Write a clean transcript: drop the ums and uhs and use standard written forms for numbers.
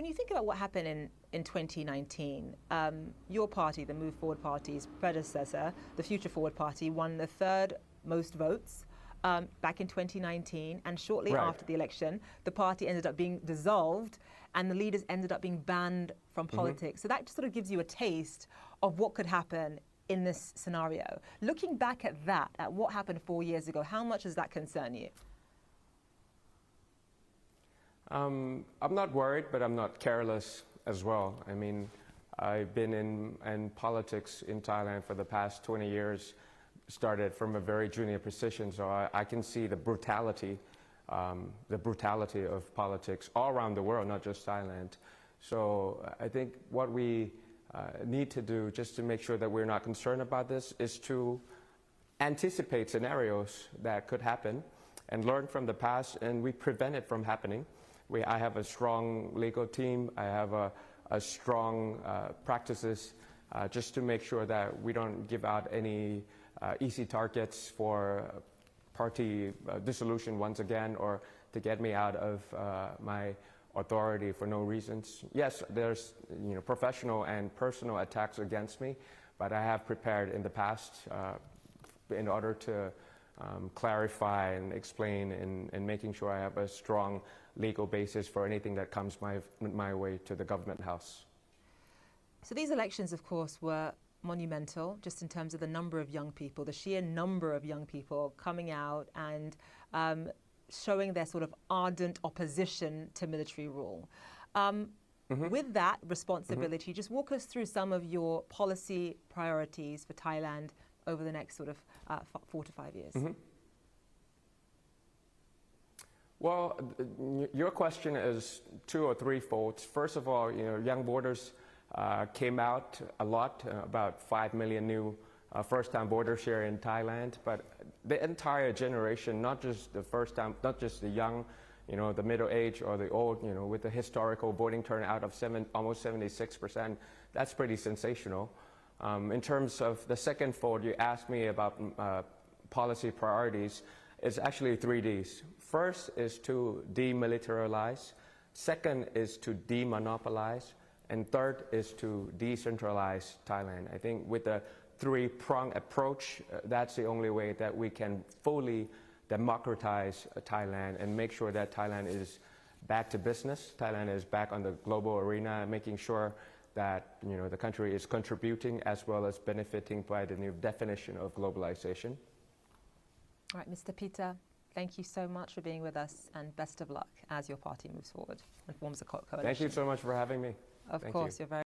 you think about what happened in 2019, your party, the Move Forward Party's predecessor, the Future Forward Party, won the third most votes back in 2019, and shortly after the election, the party ended up being dissolved and the leaders ended up being banned from politics. So that just sort of gives you a taste of what could happen in this scenario. Looking back at that, at what happened 4 years ago, how much does that concern you? I'm not worried, but I'm not careless as well. I mean, I've been in politics in Thailand for the past 20 years, started from a very junior position, so I can see the brutality of politics all around the world, not just Thailand. So I think what we need to do, just to make sure that we're not concerned about this, is to anticipate scenarios that could happen and learn from the past, and we prevent it from happening. I have a strong legal team. I have a strong practices just to make sure that we don't give out any easy targets for party dissolution once again, or to get me out of my authority for no reasons. Yes, there's professional and personal attacks against me, but I have prepared in the past in order to clarify and explain and making sure I have a strong legal basis for anything that comes my way to the government house. So these elections, of course, were monumental, just in terms of the number of young people, the sheer number of young people coming out and showing their sort of ardent opposition to military rule. With that responsibility, just walk us through some of your policy priorities for Thailand over the next sort of 4 to 5 years. Well, your question is 2 or 3 folds. First of all, young voters came out a lot, about 5 million new first-time voters here in Thailand. But the entire generation, not just the first-time, not just the young, the middle age or the old, with the historical voting turnout of almost 76%, that's pretty sensational. In terms of the second fold, you asked me about policy priorities. It's actually 3 Ds. First is to demilitarize. Second is to demonopolize. And third is to decentralize Thailand. I think with the 3-pronged approach, that's the only way that we can fully democratize Thailand and make sure that Thailand is back to business. Thailand is back on the global arena, making sure that the country is contributing as well as benefiting by the new definition of globalization. All right, Mr. Pita, thank you so much for being with us, and best of luck as your party moves forward and forms a coalition. Thank you so much for having me. Of course, you're very